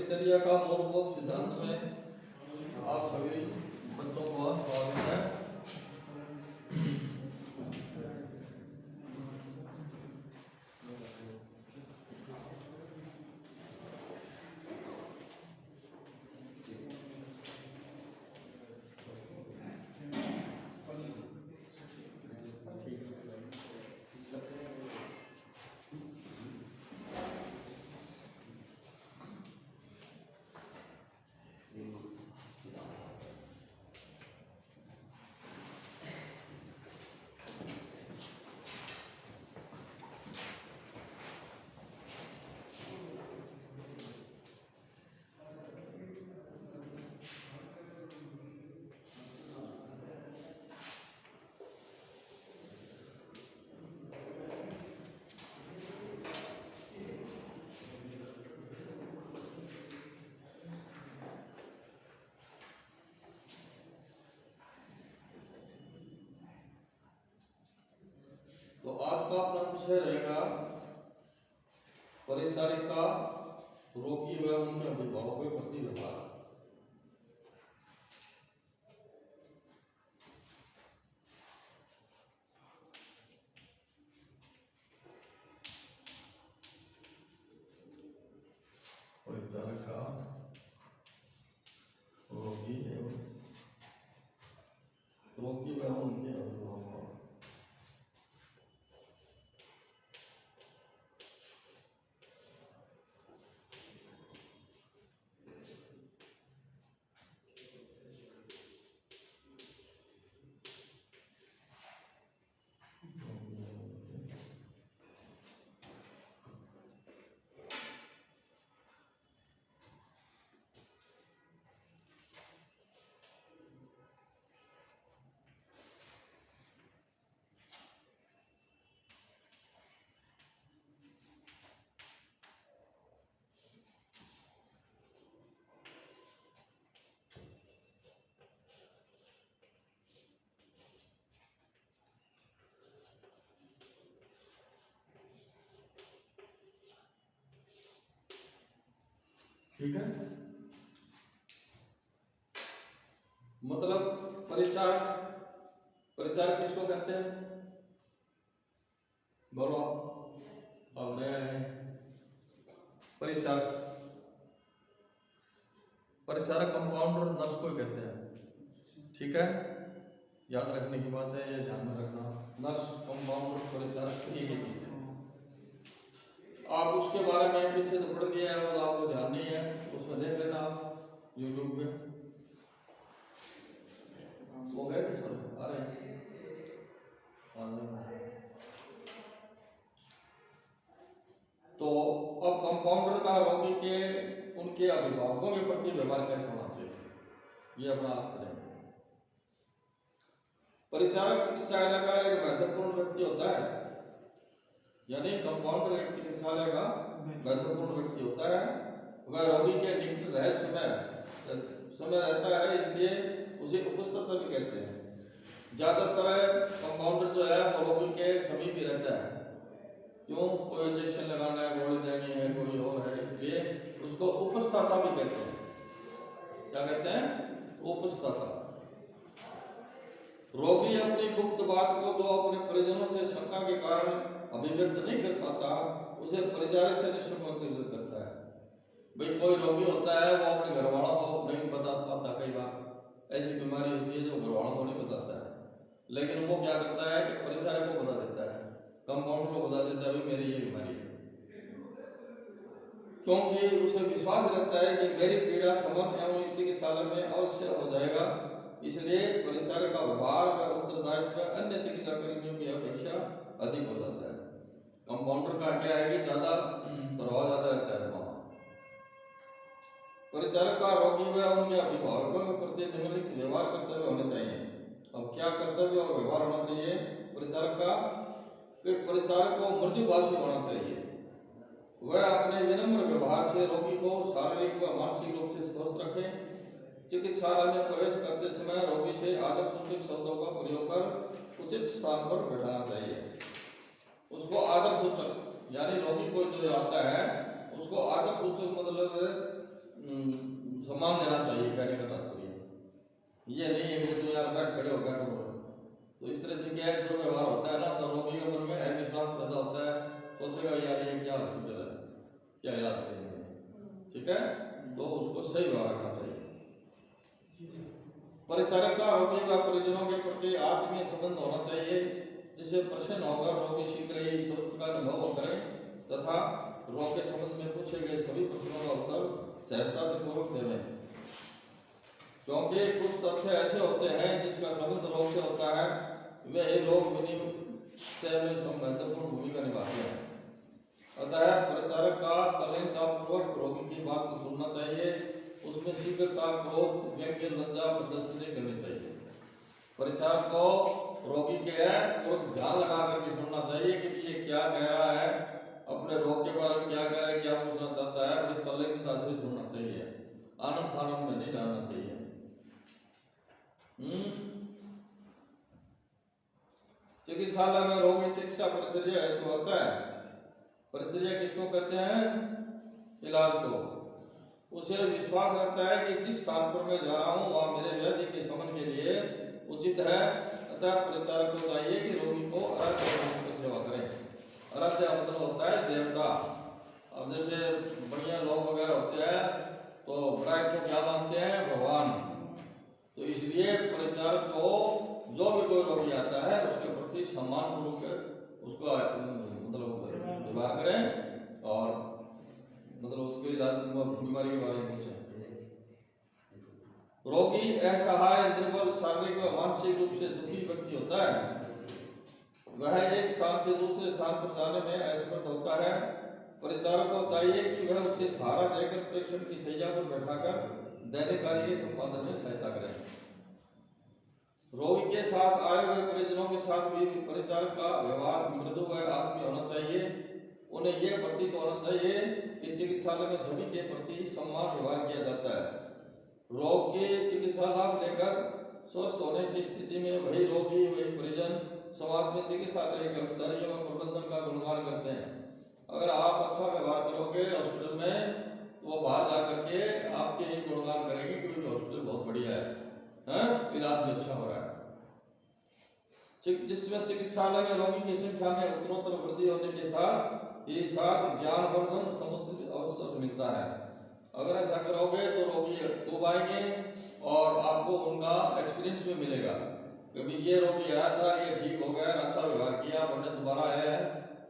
परिचर्या का मूलभूत सिद्धांत में आप सभी बच्चों का स्वागत है। तो आज का अपना विषय रहेगा परिचारिका रोगी व उनके अभिभावकों के प्रति व्यवहार। परिचारिका रोगी व उनके अभिभावक। ठीक है, मतलब परिचारक किसको कहते हैं? बोलो, अब नया है परिचारक कंपाउंडर नर्स को कहते हैं। ठीक है, याद रखने की बात है, ये ध्यान में रखना। नर्स, कंपाउंडर, परिचारक एक ही चीज है। आप उसके बारे में पीछे तो पढ़ लिया है, वो आपको ध्यान नहीं है, उसमें देख लेना आप यूट्यूब पे। वो गए आ रहे हैं। तो अब कंपाउंडर का रोगी के उनके अभिभावकों के प्रति व्यवहार कैसा होना चाहिए, ये अपना आज पढ़ेंगे। परिचारक चिकित्सालय का एक महत्वपूर्ण व्यक्ति होता है, यानी कंपाउंडर एक चिकित्सालय का महत्वपूर्ण व्यक्ति होता है। वह रोगी के निकट रह समय रहता है, इसलिए उसे उपस्थित भी कहते हैं। ज्यादातर कंपाउंडर जो है वो रोगी के समीप ही रहता है। क्यों? कोई इंजेक्शन लगाना है, गोली देनी है, कोई और है, इसलिए उसको उपस्थाता भी कहते हैं। क्या कहते हैं? उपस्थाता। रोगी अपनी गुप्त बात को जो अपने परिजनों से शंका के कारण अभिव्यक्त नहीं कर पाता, उसे परिचारक से निष्पक्ष करता है। भाई कोई रोगी होता है, वो अपने घर वालों को नहीं बता पाता, कई बार ऐसी बीमारी होती है जो घर वालों को नहीं बताता है, लेकिन वो क्या करता है कि परिचारक को बता देता है, कंपाउंडर को बता देता है मेरी ये बीमारी है, क्योंकि उसे विश्वास रहता है कि मेरी पीड़ा समन एवं चिकित्सालय में अवश्य हो जाएगा। इसलिए परिचारक का व्यवहार व उत्तरदायित्व अन्य चिकित्सा कर्मियों की अपेक्षा अधिक हो जाता है। कंपाउंडर का क्या है कि ज्यादा प्रभाव ज्यादा रहता है वहां। परिचारक का रोगी व उनके अभिभावकों के प्रति निम्नलिखित व्यवहार कर्तव्य होने चाहिए। अब क्या कर्तव्य और व्यवहार होना चाहिए परिचारक का? परिचारक को मृदुभाषी होना चाहिए। वह अपने विनम्र व्यवहार से रोगी को शारीरिक व मानसिक रूप से स्वस्थ रखे। चिकित्सालय में प्रवेश करते समय रोगी से आदरसूचक शब्दों का प्रयोग कर उचित स्थान पर बैठाना चाहिए। उसको आदरसूचक, यानी रोगी को जो आता है उसको आदरसूचक मतलब सम्मान देना चाहिए, कहने का तात्पर्य ये नहीं है कि तो यार बैठ खड़े हो बैठो। तो इस तरह से क्या है, दुर्व्यवहार होता है ना, तो रोगी के मन में अविश्वास पैदा होता है, सोचेगा यार ये क्या हॉस्पिटल है, क्या इलाज करेंगे, ठीक है। तो उसको सही व्यवहार करना चाहिए। परिचारक का रोगी व परिजनों के प्रति आत्मीय संबंध होना चाहिए, जिससे प्रसन्न होकर रोगी शीघ्र ही स्वस्थ का अनुभव करे तथा रोग के संबंध में पूछे गए सभी प्रश्नों का उत्तर सहजता से पूर्वक देवे। क्योंकि कुछ तथ्य ऐसे होते हैं जिसका संबंध रोग से होता है, वे रोग विनिमय में महत्वपूर्ण भूमिका निभाते हैं। अतः परिचारक का तल्लीनतापूर्वक रोगी की बात को सुनना चाहिए, उसमें शीघ्रता, क्रोध, व्यंग्य, लज्जा प्रदर्शित नहीं करनी चाहिए। परिचारक को रोगी के पूर्व ध्यान लगा करके सुनना चाहिए कि ये क्या कह रहा है, अपने रोग के बारे में क्या कह रहा है, क्या पूछना चाहता है, बड़ी तल्लीनता से सुनना चाहिए, आनंद फानंद में नहीं डालना चाहिए। चिकित्सालय में रोगी चिकित्सा परिचर्या हेतु होता है। परिचर्या किसको कहते हैं? इलाज को। उसे विश्वास रहता है कि जिस स्थान पर मैं जा रहा हूँ वहाँ मेरे व्याधि के शमन के लिए उचित है, अतः परिचारक को चाहिए कि रोगी को आराध्य की सेवा करें। आराध्य मतलब होता है देवता। अब जैसे बढ़िया लोग वगैरह होते हैं तो ब्राह्मण को क्या मानते हैं? भगवान। तो इसलिए परिचारक को जो भी कोई रोगी आता है उसके प्रति सम्मान पूर्वक उसको मतलब व्यवहार करें और मतलब उसके इलाज बीमारी के बारे में पूछें। रोगी असहाय, दुर्बल, शारीरिक व मानसिक रूप से दुखी व्यक्ति होता है। वह एक स्थान से दूसरे स्थान पर जाने में असमर्थ होता है। परिचारक को चाहिए कि वह उसे सहारा देकर प्रेक्षण की शैया पर बैठाकर दैनिक कार्य के संपादन में सहायता करें। रोगी के साथ आए हुए परिजनों के साथ भी परिचारक का व्यवहार मृदु व आत्मीय होना चाहिए। उन्हें यह प्रतीत होना चाहिए कि चिकित्सालय में सभी के प्रति सम्मान व्यवहार किया जाता है। रोग के चिकित्सा लाभ लेकर स्वस्थ होने की स्थिति में वही रोगी, वही परिजन समाज में चिकित्सालय के कर्मचारियों और प्रबंधन का गुणगान करते हैं। अगर आप अच्छा व्यवहार करोगे हॉस्पिटल में तो वो बाहर जा करके आपके ही गुणगान करेंगे क्योंकि हॉस्पिटल बहुत बढ़िया है, इलाज भी अच्छा हो रहा है। जिसमें चिकित्सालय में रोगी की संख्या में उत्तरोत्तर वृद्धि होने के साथ ज्ञानवर्धन समुचित अवसर मिलता है। अगर ऐसा करोगे तो रोगी खूब आएंगे और आपको उनका एक्सपीरियंस भी मिलेगा। कभी ये रोगी आया था, ये ठीक हो गया, अच्छा व्यवहार किया, हमने दोबारा आया है,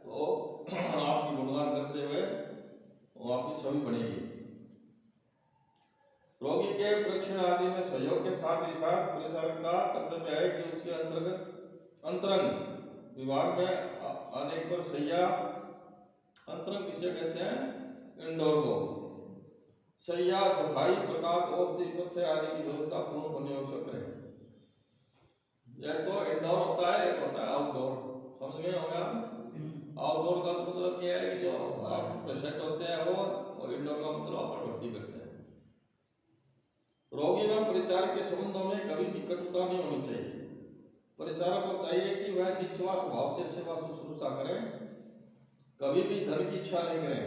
तो आपकी गुणगान करते हुए वो आपकी छवि बनेगी। रोगी के परीक्षण आदि में सहयोग के साथ ही साथ परिचारक का कर्तव्य है कि उसके अंतरंग विभाग में आने पर शैया, अंतरंग किसे कहते हैं? इंडोर को शैया, सफाई, प्रकाश, औषधि, पथ्य आदि की व्यवस्था पूर्ण बंदोबस्त करें। एक तो इंडोर होता है, एक होता है आउटडोर। समझ गए होंगे आप? आउटडोर का मतलब क्या है कि जो पेशेंट होते हैं वो, और इंडोर का मतलब अपन भर्ती करते हैं। रोगी व परिचारक के संबंधों में कभी भी कटुता नहीं होनी चाहिए। परिचारक को चाहिए कि वह निस्वार्थ भाव से सेवा शुश्रूषा करें, कभी भी धन की इच्छा नहीं करें,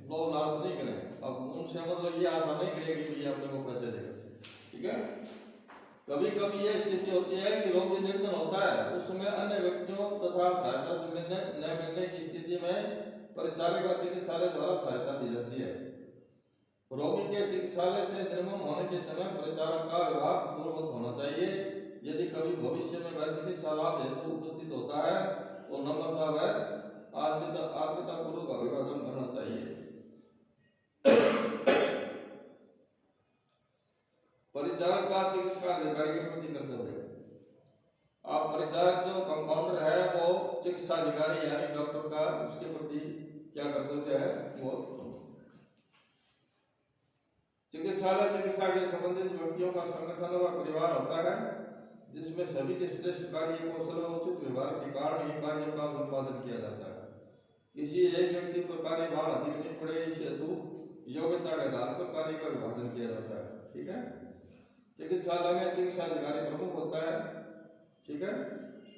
लोभ लालच नहीं करें। अब उनसे मतलब ये आशा नहीं करेगी कि ये अपने को पैसे देगा, ठीक है। कभी कभी ये स्थिति होती है कि रोगी निर्धन होता है, उस समय अन्य व्यक्तियों तथा सहायता से न मिलने की स्थिति में परिचारक व चिकित्सालय द्वारा सहायता दी जाती है। रोगी के चिकित्सालय से निर्गमन होने के समय परिचारक का व्यवहार पूर्ववत होना चाहिए। यदि कभी भविष्य में वह चिकित्सा लाभ हेतु उपस्थित होता है तो नम्रता व आत्मीयता पूर्वक अभिवादन करना चाहिए। परिचारक का चिकित्सा अधिकारी के प्रति कर्तव्य। आप परिचारक जो कंपाउंडर है वो चिकित्सा अधिकारी यानी डॉक्टर का उसके प्रति क्या कर्तव्य है वो। चिकित्सालय चिकित्सा के संबंधित व्यक्तियों का संगठन व परिवार होता है, जिसमें सभी के श्रेष्ठ कार्य कौशल व उचित व्यवहार के कारण ही कार्य का संपादन किया जाता है। किसी एक व्यक्ति पर कार्यभार अधिक नहीं पड़े, इस हेतु योग्यता के आधार पर कार्य का विभाजन किया जाता है, ठीक है। चिकित्सालय में चिकित्सा अधिकारी प्रमुख होता है, ठीक है।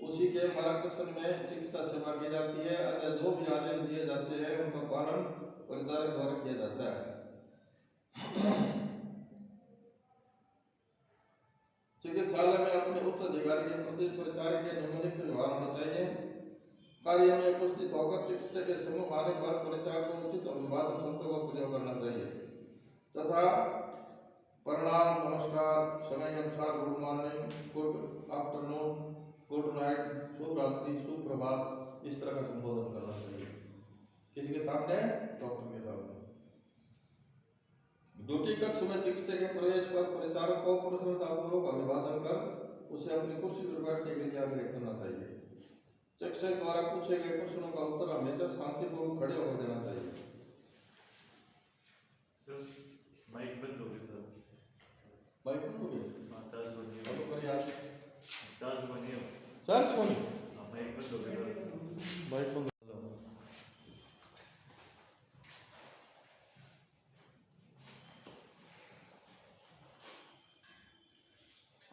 उसी के मार्गदर्शन में चिकित्सा सेवा की जाती है। अतः जो भी आदेश दिए जाते हैं उनका पालन परिचारक द्वारा किया जाता है। अधिकारी के प्रति परिचारक के निम्नलिखित व्यवहार होना चाहिए। कार्य में उपस्थित होकर चिकित्सक के सम्मुख आने पर परिचारक को उचित अभिवादन शब्दों का प्रयोग करना चाहिए तथा प्रणाम, नमस्कार, समय के अनुसार good morning, good afternoon, good night, शुभ रात्रि, सुप्रभात इस तरह का संबोधन करना चाहिए। किसी के सामने? डॉक्टर के सामने। ड्यूटी कक्ष में चिकित्सक के प्रवेश पर परिचारक को प्रसन्नतापूर्वक अभिवादन कर उसे अपनी कुर्सी पर बैठने के लिए आग्रह करना चाहिए। चिकित्सक द्वारा पूछे गए प्रश्नों का उत्तर हमेशा शांतिपूर्वक खड़े होकर देना चाहिए। माइक बंद हो गया सर। माइक बंद हो गया? चार्ज बंद हो तो करिए आप। चार्ज बंद हो। चार्ज बंद? माइक बंद हो गया। माइक बंद।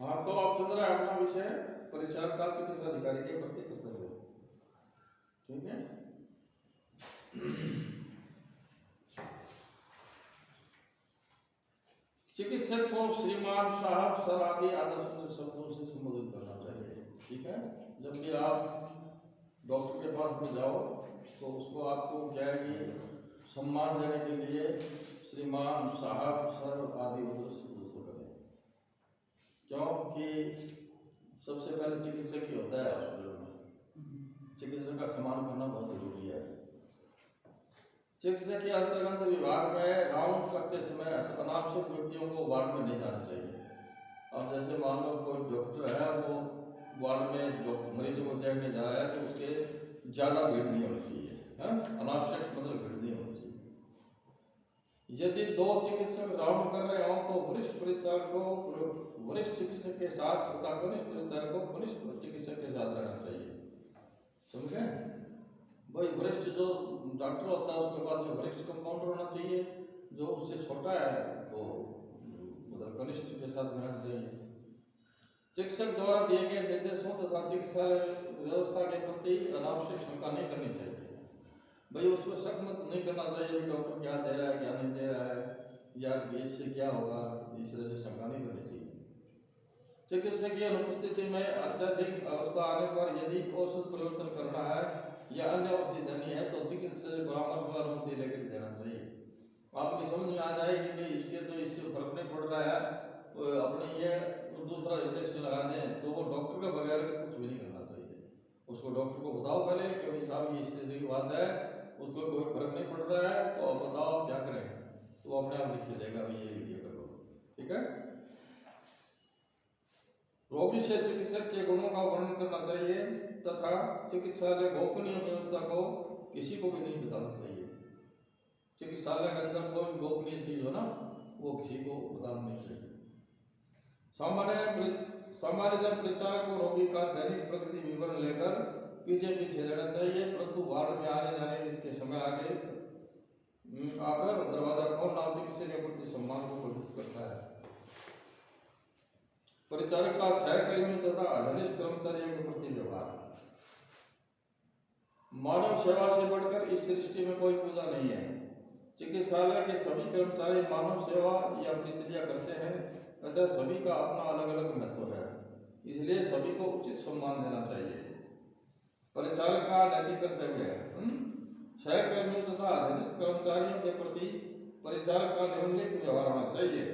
हाँ, तो आप चल रहा है अपना विषय परिचारक का चिकित्सा अधिकारी के प्रति कर्तव्य। ठीक है। चिकित्सक को श्रीमान, साहब, सर आदि आदर्श शब्दों से संबोधित करना चाहिए। ठीक है। जब भी आप डॉक्टर के पास में जाओ तो उसको आपको क्या है कि सम्मान देने के लिए श्रीमान, साहब, सर आदि आदर्श क्योंकि सबसे पहले चिकित्सक ही होता है हॉस्पिटल में। चिकित्सक का सम्मान करना बहुत जरूरी है। चिकित्सक के अंतर्गत विभाग में राउंड करते समय अनावश्यक व्यक्तियों को वार्ड में नहीं जाना चाहिए। अब जैसे मान लो कोई डॉक्टर है वो वार्ड में मरीजों को देखने जा रहा है तो उसके ज्यादा भीड़ नहीं होनी चाहिए। अनावश्यक मतलब भीड़ नहीं होनी चाहिए। यदि दो चिकित्सक राउंड कर रहे हो तो वरिष्ठ परिचारक को वरिष्ठ चिकित्सक के साथ तथा कनिष्ठ परिचारक को कनिष्ठ चिकित्सक के साथ रहना चाहिए। समझे भाई? वरिष्ठ जो डॉक्टर होता है उसके पास में वरिष्ठ कंपाउंडर होना चाहिए, जो उससे छोटा है वो मतलब कनिष्ठ के साथ रहना चाहिए। चिकित्सक द्वारा दिए गए निर्देशों तथा चिकित्सा व्यवस्था के प्रति अनावश्यक शंका नहीं करनी चाहिए। भाई उसमें शक मत नहीं करना चाहिए कि डॉक्टर क्या दे रहा है क्या नहीं दे रहा है, यार इससे क्या होगा, इस तरह से शंका नहीं करनी चाहिए। चिकित्सक की अनुपस्थिति में अत्यधिक अवस्था आने पर यदि औषध परिवर्तन करना है या अन्य औषधि देनी है तो चिकित्सक परामर्श व अनुमति लेकर देना चाहिए। आपकी समझ में आ जाएगी कि इसके तो इससे फर्क नहीं पड़ रहा है तो अपने ये दूसरा इंजेक्शन लगा दें, तो वो डॉक्टर के बगैर कुछ भी नहीं करना चाहिए। उसको डॉक्टर को बताओ पहले कि भाई साहब ये इससे की बात है, उसको कोई फर्क नहीं पड़ रहा है तो अब बताओ क्या करें, तो अपने आप लिख के देगा ये कर लो। ठीक है। रोगी से चिकित्सक के गुणों का वर्णन करना चाहिए तथा चिकित्सालय गोपनीय व्यवस्था को किसी को भी नहीं बताना चाहिए। चिकित्सालय के अंदर कोई गोपनीय चीज हो ना वो किसी को बताना नहीं चाहिए। सामान्यतः परिचारक को रोगी का दैनिक प्रगति विवरण लेकर पीछे रहना चाहिए, परंतु वार्ड में आने जाने के समय आगे आकर दरवाजा खोलना चिकित्सक के प्रति सम्मान को प्रदर्शित करता है। परिचारक का सहकर्मी तथा अधीनस्थ कर्मचारियों के प्रति व्यवहार। मानव सेवा से बढ़कर इस सृष्टि में कोई पूजा नहीं है। चिकित्सालय के सभी कर्मचारी मानव सेवा या परिचर्या करते हैं, अतः सभी का अपना अलग अलग महत्व है, इसलिए सभी को उचित सम्मान देना चाहिए। परिचारक का नैतिक कर्तव्य है सहकर्मियों तथा अधीनस्थ कर्मचारियों के प्रति परिचारक का निम्नलिखित व्यवहार होना चाहिए।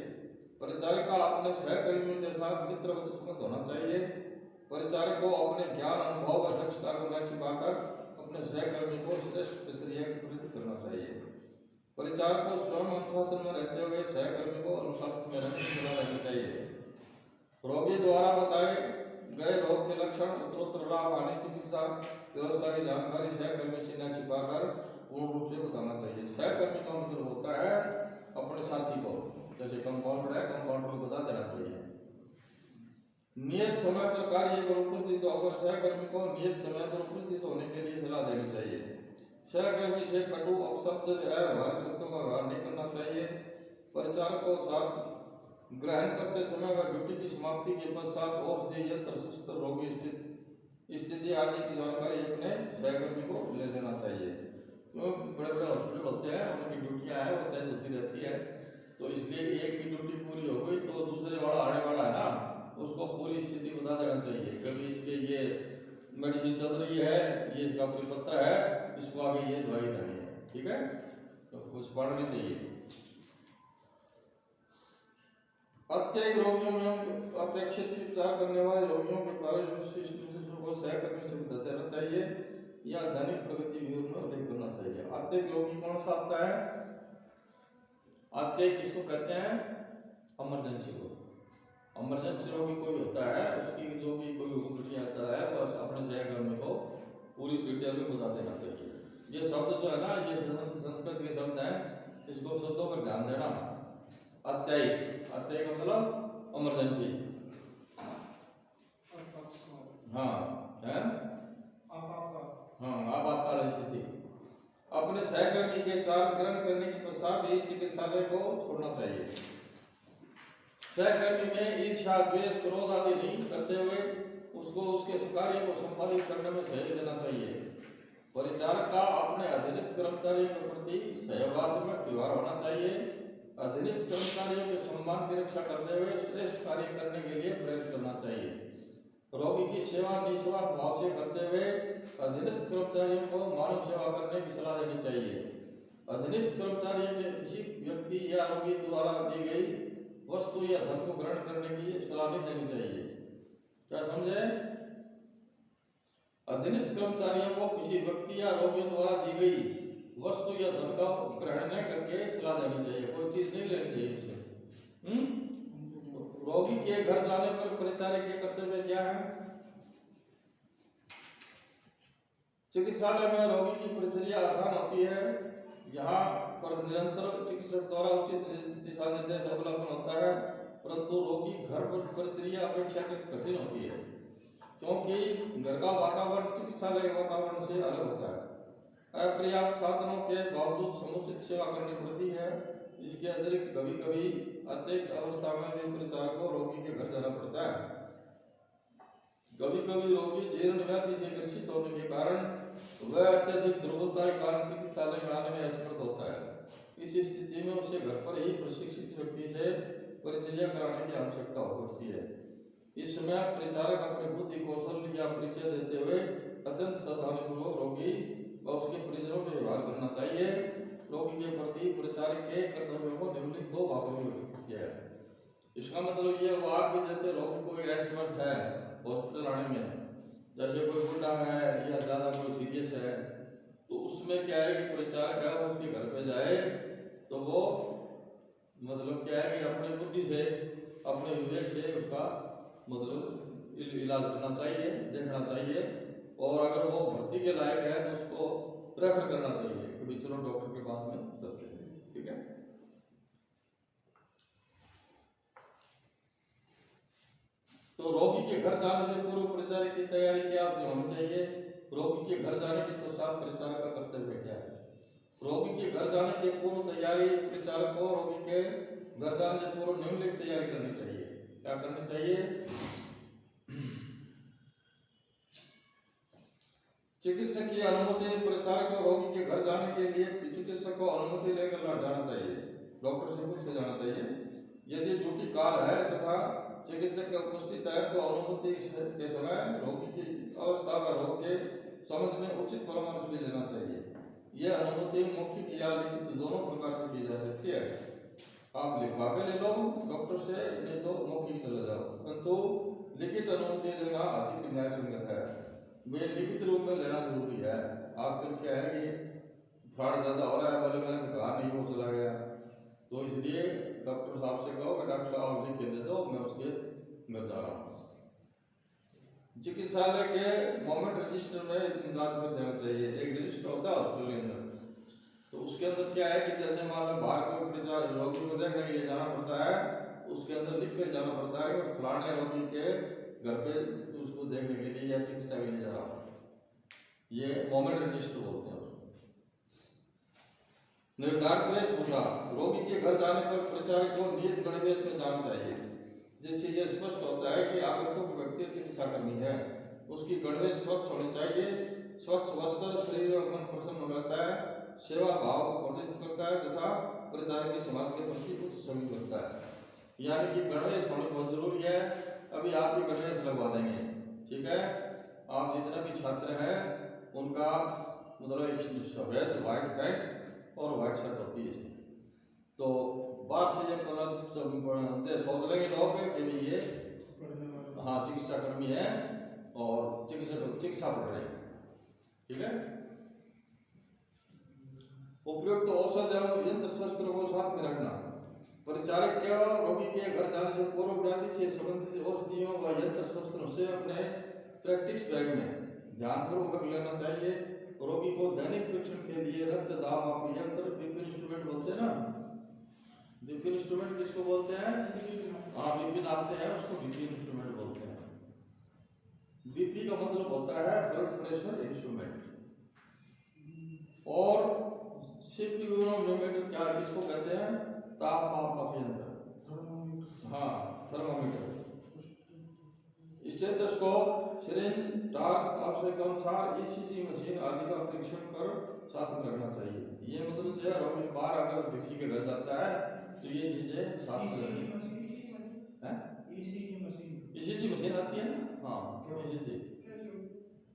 परिचारक का अपने सहकर्मियों के साथ मित्रवत संबंध होना चाहिए। परिचारक को अपने ज्ञान, अनुभव व दक्षता को न छिपाकर अपने सहकर्मी को श्रेष्ठ परिचर्या की प्रवृत्ति करना चाहिए। परिचारक को स्वयं अनुशासन में रहते हुए सहकर्मी को अनुशासन में रहने की सलाह देनी चाहिए। रोगी द्वारा बताए गए रोग के लक्षण, उत्तरोत्तर लाभ आने चिकित्सा व्यवस्था की जानकारी सहकर्मी से न छिपाकर पूर्ण रूप से बताना चाहिए। सहकर्मी का मतलब होता है अपने साथी को, जैसे कंपाउंडर है, कंपाउंडर को बता देना चाहिए। नियत समय पर कार्य पर उपस्थित होकर सहकर्मी को नियत समय पर उपस्थित होने के लिए सलाह देनी चाहिए। सहकर्मी से कटु अपशब्द व्यवहारिक शब्दों का व्यवहार नहीं करना चाहिए। परिचारक को साथ ग्रहण करते समय व ड्यूटी की समाप्ति के पश्चात औषधि यंत्र, शस्त्र, रोगी स्थिति आदि की जानकारी अपने सहकर्मी को ले देना चाहिए। क्योंकि बड़े बड़े हॉस्पिटल होते हैं, उनकी ड्यूटियाँ हैं वो चेंज होती रहती है, तो इसलिए एक की ड्यूटी पूरी हो गई तो दूसरे वाला आने वाला है ना, उसको पूरी स्थिति बता देना चाहिए मेडिसिन चल रही है, ये इसका परिपत्र है, इसको आगे ये दवाई देनी है, ठीक है। तो कुछ पढ़नी चाहिए। अत्यधिक रोगियों में अपेक्षित उपचार करने वाले रोगियों के कारण को सहकर्मी से बता देना चाहिए या दैनिक प्रगति व्यूह में उल्लेख करना चाहिए। अत्यधिक रोगी कौन सा आता है? अत्यधिक किसको कहते हैं? इमरजेंसी को। इमरजेंसी रोगी कोई होता है, उसकी जो भी कोई उल्टी आता है बस अपने सहकर्मी को पूरी डिटेल में बता देना चाहिए। ये शब्द जो है ना, ये संस्कृत के शब्द हैं, इसको शब्दों पर ध्यान देना। अत्यधिक, अत्यधिक का मतलब इमरजेंसी। हाँ है, हाँ आपातकालीन स्थिति। अपने सहकर्मी के चार्ज ग्रहण करने के पश्चात ही चिकित्सालय को छोड़ना चाहिए। सहकर्मी में ईर्ष्या, द्वेष, क्रोध आदि नहीं करते हुए उसको उसके कार्य को संपादित करने में सहयोग देना चाहिए। परिचारक का अपने अधीनस्थ कर्मचारियों के प्रति सहयोगात्मक व्यवहार होना चाहिए। अधीनस्थ कर्मचारियों के सम्मान की रक्षा करते हुए श्रेष्ठ कार्य करने के लिए प्रेरित करना चाहिए। रोगी की सेवा निस्वार्थ भाव से करते हुए अधीनस्थ कर्मचारियों को मानव सेवा करने की सलाह देनी चाहिए। अधीनस्थ कर्मचारियों के किसी व्यक्ति या रोगी द्वारा दी गई वस्तु या धन को ग्रहण करने की सलाह नहीं देनी चाहिए। क्या समझे? अधीनस्थ कर्मचारियों को किसी व्यक्ति या रोगी द्वारा दी गई वस्तु या धन का ग्रहण न करके सलाह देनी चाहिए, कोई चीज नहीं लेनी चाहिए उसे। रोगी के घर जाने पर परिचारक के कर्तव्य क्या है? चिकित्सालय में रोगी की परिचर्या आसान होती है, जहाँ पर निरंतर चिकित्सक द्वारा उचित दिशा निर्देश अवलंबन होता है, परंतु रोगी घर पर परिचर्या अपेक्षाकृत कठिन होती है, क्योंकि घर का वातावरण चिकित्सालय के वातावरण से अलग होता है। अपर्याप्त साधनों के बावजूद समुचित सेवा करनी पड़ती है। इसके अतिरिक्त कभी कभी अत्यधिक अवस्था में भी परिचारक को रोगी के घर जाना पड़ता है। कभी कभी रोगी जीर्ण व्याधि से ग्रसित होने के कारण वह अत्यधिक दुर्बलता के कारण चिकित्सालय में आने में असमर्थ होता है। इस स्थिति में उसे घर पर ही प्रशिक्षित व्यक्ति से परिचर्या कराने की आवश्यकता पड़ती है। इस समय परिचारक अपने बुद्धि कौशल या परिचय देते हुए अत्यंत सावधानीपूर्वक रोगी व उसके परिजनों के व्यवहार करना चाहिए। रोगी के प्रति परिचारक के कर्तव्यों को निम्नलिखित दो भागों में विभक्त किया है। इसका मतलब ये हुआ कि जैसे रोगी कोई असमर्थ है हॉस्पिटल आने में, जैसे कोई बुढ़ा है या ज्यादा कोई सीरियस है, तो उसमें क्या है कि परिचारक है उसके घर पे जाए तो वो मतलब क्या है कि अपनी बुद्धि से अपने विवेक से उसका मतलब इलाज करना चाहिए, देखना चाहिए, और अगर वो भर्ती के लायक है तो उसको रेफर करना चाहिए कि भाई चलो डॉक्टर के पास में चलते हैं, ठीक है। तो रोगी के घर जाने से पूर्व परिचारक की तैयारी क्या होनी चाहिए? रोगी के घर जाने के पश्चात परिचारक का कर्तव्य क्या है? रोगी के घर जाने के पूर्व तैयारी परिचारक को रोगी के घर जाने से पूर्व निम्नलिखित तैयारी करनी चाहिए। क्या करनी चाहिए? चिकित्सक की अनुमति। परिचारक को रोगी के घर जाने के लिए चिकित्सक को अनुमति लेकर जाना चाहिए, डॉक्टर से पूछ के जाना चाहिए। यदि ड्यूटी काल है तथा चिकित्सक उपस्थित है तो अनुमति के समय रोगी की अवस्था व रोग के संबंध में उचित परामर्श भी लेना चाहिए। यह अनुमति मौखिक या लिखित दोनों प्रकार से की जा सकती है। आप लिखवा के ले लो डॉक्टर से, नहीं तो मौखिक चले जाओ, परंतु लिखित अनुमति लेना अधिक न्याय संगत है। वे लिखित रूप में लेना जरूरी है। आजकल क्या है कि फ्रॉड ज्यादा हो रहा है, बोले मैंने तो कहा नहीं, वो चला गया, तो इसलिए डॉक्टर साहब से कहो कि डॉक्टर साहब आप लिख के दे दो, मैं उसके घर जा रहा हूँ। चिकित्सालय के गवर्नमेंट रजिस्टर में इंद्राज कर देना चाहिए। एक रजिस्टर होता है हॉस्पिटल के अंदर, तो उसके अंदर क्या है कि जैसे मान लो बाहर कोई रोगी को देखने के लिए जाना पड़ता है, उसके अंदर लिख कर जाना पड़ता है कि फलाने रोगी के घर पे उसको देखने के लिए या चिकित्सा के लिए जा रहा हूँ। ये गवर्नमेंट रजिस्टर बोलते हैं। निर्धारित वेशभूषा। रोगी के घर जाने पर परिचारक को नियत गणवेश में जाना चाहिए, जिससे यह स्पष्ट होता है कि आगंतुक व्यक्ति चिकित्सा कर्मी है। उसकी गणवेश स्वच्छ होनी चाहिए। स्वच्छ वस्त्र शरीर और मन प्रसन्न रहता है, सेवा भाव को प्रदर्शित करता है तथा परिचारक की समाज के प्रति उच्च सभी करता है। यानी कि गणवेश होनी बहुत जरूरी है। अभी आप भी गणवेश लगवा देंगे, ठीक है, आप जितने भी छात्र हैं उनका मतलब एक सफेद व्हाइट पैंट और व्हाइट शर्ट होती है। तो बाहर से जब सोच लेंगे लोग कि भी ये हाँ चिकित्सा कर्मी है और चिकित्सा पढ़ रहे हैं, ठीक है। उपयुक्त औषध एवं यंत्र शस्त्र को साथ में रखना। परिचारक क्या रोगी के घर जाने से पूर्व व्याधि से संबंधित औषधियों व यंत्र शस्त्रों से अपने प्रैक्टिस बैग में ध्यानपूर्वक रख लेना चाहिए। रोगी को दैनिक परीक्षण के लिए रक्त दाब मापी यंत्र बीपी इंस्ट्रूमेंट बोलते हैं ना, बीपी इंस्ट्रूमेंट किसको बोलते हैं? हाँ बीपी नापते हैं उसको बीपी इंस्ट्रूमेंट बोलते हैं। बीपी का मतलब होता है ब्लड प्रेशर इंस्ट्रूमेंट। और सीपीयूरोमीटर क्या किसको कहते हैं? तापमान मापी यंत्र, हाँ थर्मामीटर। स्टेथोस्कोप, सिरिंज, टॉर्च आवश्यकता अनुसार ईसीजी मशीन आदि का परीक्षण कर साथ में रखना चाहिए। ये मतलब जो है रोगी बाहर अगर किसी के घर जाता है तो ये चीजें साथ में ईसीजी मशीन आती है ना, हाँ ईसीजी।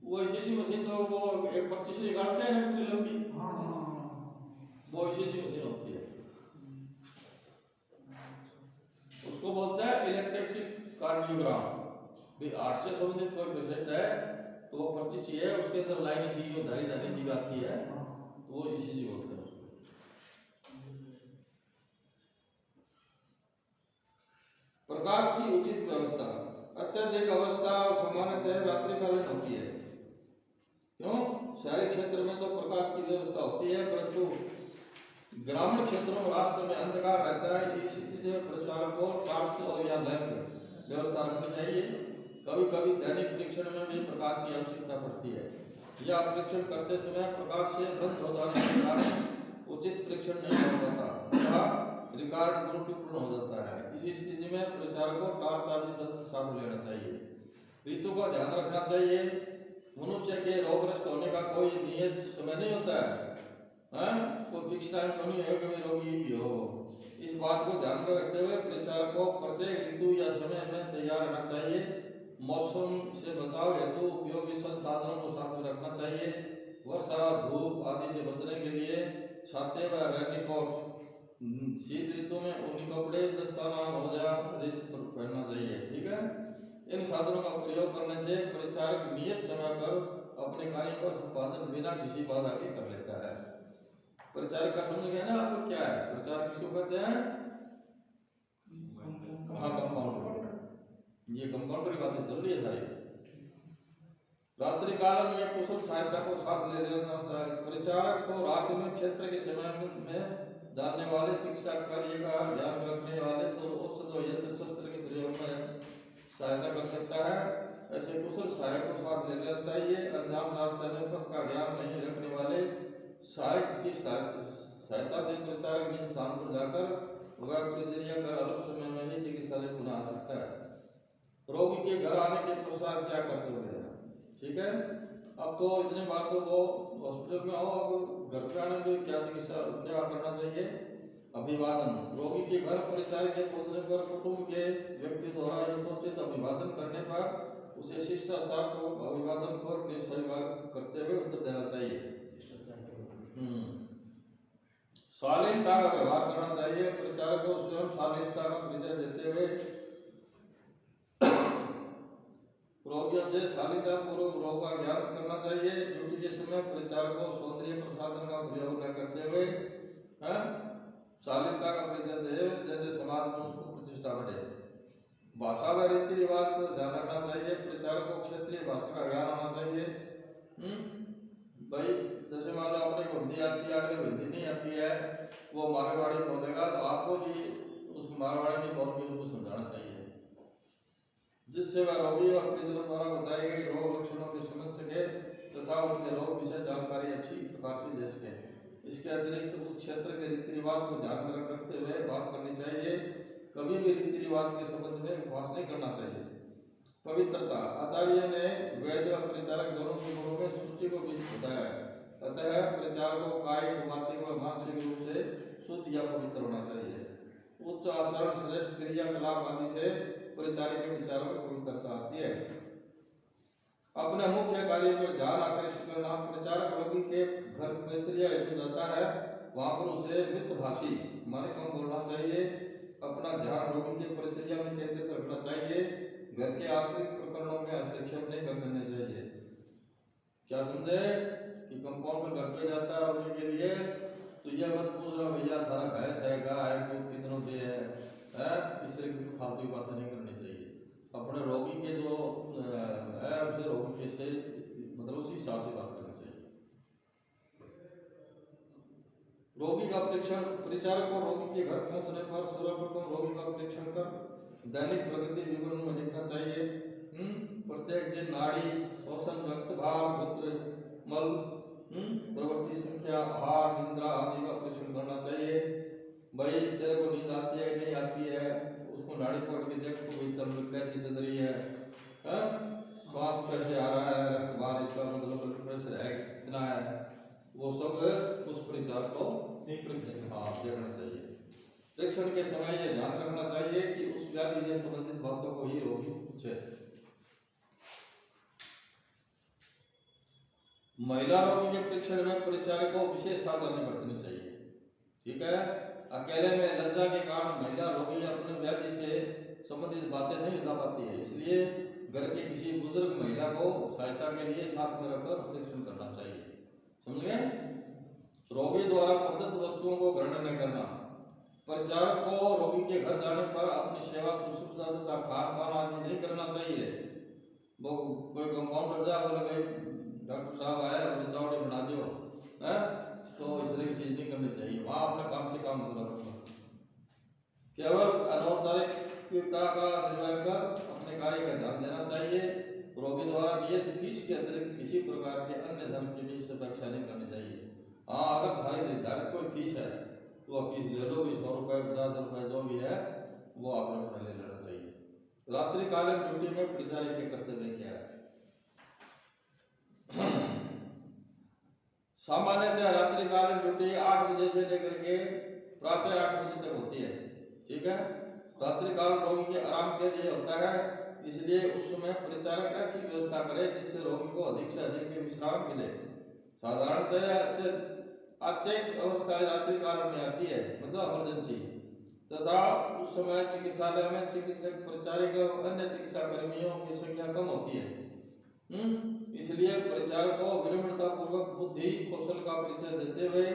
वो ईसीजी मशीन तो वो एक पर्ची से निकालते हैं पूरी लंबी, वो ईसीजी मशीन होती है, उसको बोलते हैं इलेक्ट्रिक कार्डियोग्राम। भी हार्ट से संबंधित कोई पेशेंट है तो वो पर्ची सी है उसके अंदर लाइन सी धारी धारी सी आती है तो वो ईसीजी बोलते हैं उसको। प्रकाश की उचित व्यवस्था। अत्यधिक अवस्था सामान्यतः रात्रिकालीन होती है। क्यों? शहरी क्षेत्र में तो प्रकाश की व्यवस्था होती है, परंतु ग्रामीण क्षेत्रों में रास्ते में अंधकार रहता है। इस स्थिति में प्रचारक को टॉर्च और या लैंप व्यवस्था रखनी चाहिए। कभी कभी दैनिक परीक्षण में भी प्रकाश की आवश्यकता पड़ती है। यह परीक्षण करते समय प्रकाश से बंद हो जाने के कारण उचित परीक्षण नहीं हो पाता तथा रिकॉर्ड त्रुटिपूर्ण हो जाता है। इसी स्थिति में प्रचारक को टॉर्च आदि साथ लेना चाहिए। ऋतु का ध्यान रखना चाहिए। मनुष्य के रोगग्रस्त होने का कोई नियत समय नहीं होता है, कोई फिक्स टाइम तो नहीं है कि रोगी भी हो। इस बात को ध्यान में रखते हुए प्रचारक को प्रत्येक ऋतु या समय में तैयार रहना चाहिए। मौसम से बचाव हेतु उपयोगी संसाधनों को साथ में रखना चाहिए। वर्षा धूप आदि से बचने के लिए छाते व रेनकोट, शीत ऋतु में ऊनी कपड़े, दस्ताना, मोजा आदि पहनना चाहिए, ठीक है। इन साधनों का प्रयोग करने से परिचारक नियत समय पर अपने कार्य का संपादन बिना किसी बाधा के कर लेता है। परिचारक का समझ गया ना आपको क्या है? परिचारक किसको कहते हैं? हाँ कंपाउंडर। ये कंपाउंडर की बातें चल रही है सारी। रात्रि काल में कुशल सहायता को साथ ले लेना चाहिए। परिचारक को रात में क्षेत्र के समय में जानने वाले चिकित्सा कार्य का ज्ञान रखने वाले तो औषध और यंत्र शस्त्र के प्रयोग में सहायता कर सकता है। ऐसे कुशल सहायक को साथ ले लेना चाहिए। अनजान रास्ते में पथ का ज्ञान नहीं रखने वाले सहायक की सहायता से परिचारक निज स्थान पर जाकर वह प्रक्रिया कर अल्प समय में ही चिकित्सालय पुनः आ सकता है। रोगी के घर आने के पश्चात क्या कर्तव्य है, ठीक है। अब तो इतने बार तो वो हॉस्पिटल में आओ, अब घर पे आने पे क्या चिकित्सा क्या करना चाहिए? अभिवादन। रोगी के घर परिचारक के पहुंचने पर कुटुंब के व्यक्ति द्वारा यथोचित अभिवादन करने पर उसे शिष्टाचार को अभिवादन को स्वीकार करते हुए उत्तर देना चाहिए। शालीनता का व्यवहार करना चाहिए। परिचारक को स्वयं शालीनता का परिचय देते हुए रोगियों से शालीनता पूर्वक रोग का ज्ञान करना चाहिए। ड्यूटी के समय परिचारक को सौंदर्य प्रसाधन का प्रयोग न करते हुए शालीनता का परिचय दे, जैसे समाज में उसको प्रतिष्ठा बढ़े। भाषा व रीति रिवाज का ध्यान रखना चाहिए। परिचारक को क्षेत्रीय भाषा का ज्ञान होना चाहिए। भाई जैसे मान लो अपने को हिंदी आती है, अगले हिंदी नहीं आती है, वो मारवाड़ी बोलेगा तो आपको भी उसको मारवाड़ी में बोल के उसको समझाना चाहिए, जिससे वह रोगी और परिजनों द्वारा बताए गए रोग लक्षणों को समझ सके तथा उनके रोग विषय जानकारी अच्छी प्रकार से दे सके। इसके अतिरिक्त उस क्षेत्र के रीति रिवाज को ध्यान में रखते हुए बात करनी चाहिए। कभी भी रीति रिवाज के संबंध में उपवास नहीं करना चाहिए। पवित्रता। आचार्य ने वैद्य और परिचारक दोनों के गुणों में सूची को भी बताया है। अतः परिचारक को कायिक, वाचिक व मानसिक रूप से शुद्ध या पवित्र होना चाहिए। उच्च आचरण, श्रेष्ठ क्रियाकलाप आदि से परिचारक के विचारों में पवित्रता आती है। अपने मुख्य कार्य पर ध्यान आकर्षित करना। परिचारक रोगी के घर परिचर्या हेतु जाता है, वहां पर उसे मितभाषी माने कम बोलना चाहिए। अपना ध्यान रोगी के परिचर्या में केंद्रित रखना चाहिए। घर के आंतरिक प्रकरणों में हस्तक्षेप नहीं कर देने चाहिए। क्या समझे कि कंपाउंडर घर पे जाता है रोगी के लिए तो ये मत पूछना भैया थारा भैंस है गाय है दूध कितनों पे है, इससे फालतू की बातें नहीं करनी चाहिए। अपने रोगी के जो है उसे रोगी के से मतलब उसी हिसाब से बात करनी चाहिए। रोगी का परीक्षण। परिचारक को रोगी के घर पहुंचने पर सर्वप्रथम रोगी का परीक्षण कर दैनिक प्रगति विवरण में लिखना चाहिए। प्रत्येक दिन नाड़ी, श्वसन, रक्तभार, मूत्र, मल, प्रवृत्ति संख्या, आहार, निद्रा आदि का परीक्षण करना चाहिए। भाई तेरे को नींद आती है नहीं आती है, उसको नाड़ी पकड़ के देख तो भाई चल कैसी चल रही है, श्वास कैसे आ रहा है, रक्तभार इसका मतलब ब्लड प्रेशर है कितना है, वो सब उस परिचारक को देखना चाहिए। परीक्षण के समय ये ध्यान रखना चाहिए कि उस व्याधि से संबंधित बातों को ही रोगी पूछे। महिला रोगी के परीक्षण में परिचारक को विशेष सावधानी बरतनी चाहिए। ठीक है, अकेले में लज्जा के कारण महिला रोगी अपने व्याधि से संबंधित बातें नहीं बता पाती है, इसलिए घर के किसी बुजुर्ग महिला को सहायता के लिए साथ में रखकर परीक्षण करना चाहिए। समझ गए? रोगी द्वारा प्रदत्त वस्तुओं को ग्रहण नहीं करना। परिचारक को रोगी के घर जाने पर अपनी सेवा शुश्रूषा तथा खान पान आदि नहीं करना चाहिए। वो कोई कंपाउंडर जा बोले भाई डॉक्टर साहब आए बोले चावड़ी बना दो, तो इस तरह की चीज नहीं करनी चाहिए। वहाँ अपने काम से काम मतलब रखना, केवल अनौपचारिकता का निर्वहन कर अपने कार्य का ध्यान देना चाहिए। रोगी द्वारा नियत फीस के अतिरिक्त किसी प्रकार के अन्य धन की भी अपेक्षा नहीं करनी चाहिए। हाँ, अगर थारी निर्धारित कोई फीस है तो वह फीस ले लो, 100 रुपये 50 रुपये जो भी है वो आपने अपने ले लेना चाहिए। रात्रिकालीन ड्यूटी में परिचारक के कर्तव्य क्या है? सामान्यतः रात्रिकालीन ड्यूटी 8 बजे से लेकर के प्रातः 8 बजे तक होती है। ठीक है, रात्रिकाल रोगी के आराम के लिए होता है, इसलिए उस समय परिचारक ऐसी व्यवस्था करे जिससे रोगी को अधिक से अधिक विश्राम मिले। साधारणतः अत्यंत अवस्था रात्रिकाल में आती है, मतलब इमरजेंसी, तथा उस समय चिकित्सालय में चिकित्सक, परिचारक और अन्य चिकित्सा कर्मियों की संख्या कम होती है। इसलिए परिचारक को विनम्रता पूर्वक बुद्धि कौशल का परिचय देते हुए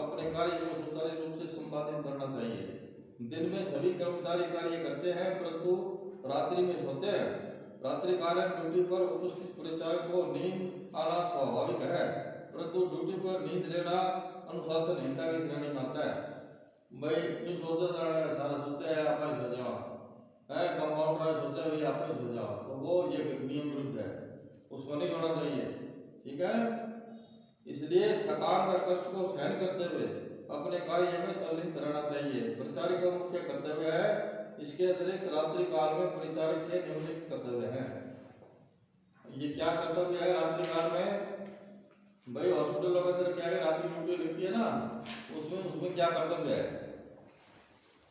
अपने कार्य को सुचारू रूप से संपादित करना चाहिए। दिन में सभी कर्मचारी कार्य करते हैं परंतु रात्रि में सोते हैं। रात्रिकालीन ड्यूटी पर उपस्थित परिचारक को नींद आना स्वाभाविक है, परंतु ड्यूटी पर नींद लेना अनुशासनहीनता की श्रेणी में आता है। भाई तुम सोते सारा सोते हैं, आप ही सो जाओ, कंपाउंडर सोचा भाई आप ही सो जाओ, तो वो ये नियम विरुद्ध है, उसको नहीं होना चाहिए। ठीक है, इसलिए थकान व कष्ट को सहन करते हुए अपने कार्य में तल्लीन रहना चाहिए। परिचारक का मुख्य कर्तव्य है। इसके अतिरिक्त रात्रि काल में परिचारक के नियमित कर्तव्य हैं। ये क्या कर्तव्य है रात्रि काल में? भाई हॉस्पिटल के अंदर क्या है, रात्रि ड्यूटी लगती है ना, उसमें क्या कर्तव्य है?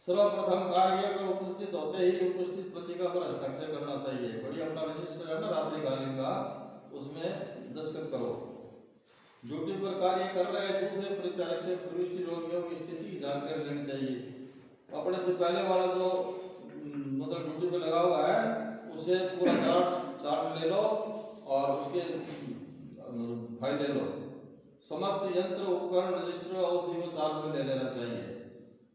सर्वप्रथम कार्य पर उपस्थित होते ही उपस्थित पत्रिका पर हस्ताक्षर करना चाहिए। बड़ी अपना रजिस्टर है ना रात्रिकालीन का, उसमें दस्तखत करो। ड्यूटी पर कार्य कर रहे दूसरे परिचारक से प्रविष्टि रोगियों की स्थिति की जानकारी लेनी चाहिए। अपने से पहले वाला जो मतलब ड्यूटी पर लगा हुआ है उसे पूरा चार्ट ले लो और उसके फाइल ले लो। समस्त यंत्र उपकरण रजिस्टर औषधि को चार्ज में ले लेना चाहिए।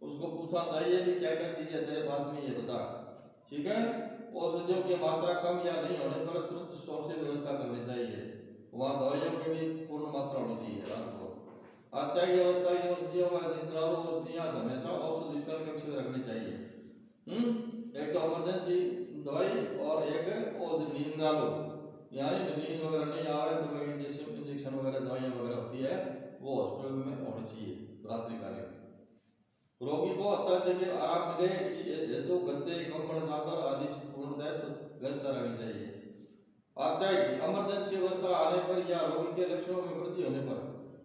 उसको पूछना चाहिए कि क्या क्या चीजें तेरे पास में ये बता। ठीक है, औषधियों की मात्रा कम या नहीं होने पर तुरंत स्टोर से व्यवस्था करनी चाहिए। वहाँ दवाइयों की भी पूर्ण मात्रा होनी चाहिए। रात को अत्यागी अवस्था की औषधियों व निद्रालु औषधियाँ हमेशा औषध वितरण कक्ष में रखनी चाहिए। एक तो इमरजेंसी दवाई और एक औषधि निद्रालु, यानी नींद वगैरह नहीं आ रहे तो इंजेक्शन वगैरह दवाइयाँ वगैरह होती है वो हॉस्पिटल में होनी चाहिए रात्रिकालीन। रोगी को अत्यधिक आराम मिले हेतु गद्दे, कंबल, चादर आदि पूर्णतः व्यवस्था रहनी चाहिए। अत्याधिक इमरजेंसी अवस्था आने पर या रोगी के लक्षणों में वृद्धि होने पर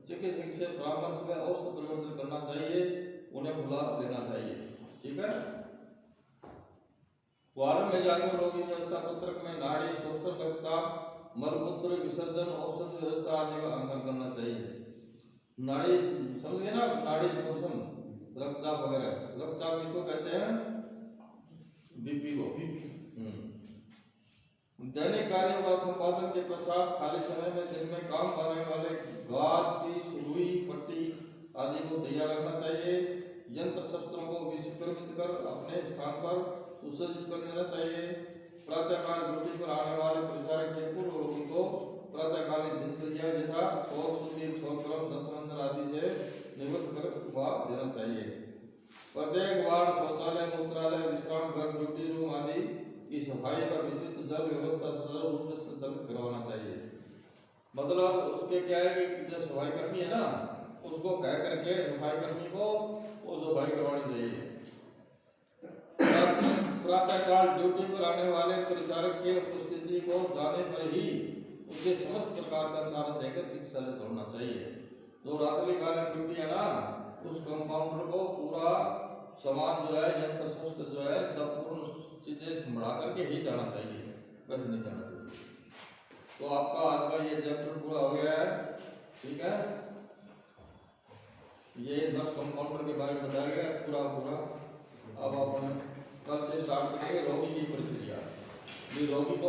चिकित्सक से परामर्श में औषध परिवर्तन करना चाहिए, उन्हें बुला लेना चाहिए। ठीक है, वार्ड में जाकर रोगी व्यवस्था पत्रक में नाड़ी, श्वसन, रक्तचाप मलमूत्र विसर्जन, औषध व्यवस्था आदि का अंकन करना चाहिए। नाड़ी समझ गए ना, नाड़ी शोषण, रक्तचाप वगैरह, रक्तचाप किसको कहते हैं? बीपी को। दैनिक कार्य व संपादन के पश्चात खाली समय में दिन में काम आने वाले गाज की सुई पट्टी आदि को तैयार रखना चाहिए। यंत्र शस्त्रों को विषक्रमित कर अपने स्थान पर सुसज्जित कर देना चाहिए। प्रातःकाल ड्यूटी पर आने वाले परिचारक के पूर्व रोगी को प्रातःकालीन दिनचर्या यथा शौच, सुधीर, शौचक्रम, दंतमंजन आदि से निवृत्त कर उपहार देना चाहिए। प्रत्येक वार्ड शौचालय, मूत्रालय, विश्राम घर, ड्यूटी रूम आदि की सफाई का विद्युत जल व्यवस्था सुचारू रूप से संचालित करवाना चाहिए। मतलब उसके क्या है कि जो सफाई कर्मी है ना, उसको कह करके सफाई कर्मी को वो सफाई करवानी चाहिए। प्रातःकाल ड्यूटी पर आने वाले परिचारक के उपस्थिति को जाने पर ही उसे समस्त प्रकार का चारा देकर चिकित्सालय छोड़ना चाहिए। जो रात्रिकालीन ड्यूटी है ना, उस कंपाउंडर को पूरा सामान जो है, यंत्र शस्त्र जो है, सब पूर्ण चीजें संभाल करके ही जाना चाहिए, वैसे नहीं जाना चाहिए। तो आपका आज का ये चैप्टर पूरा हो गया है, ठीक है। ये नर्स कंपाउंडर के बारे में बताया गया पूरा। अब अपन कल से स्टार्ट करेंगे रोगी की प्रक्रिया। ये रोगी को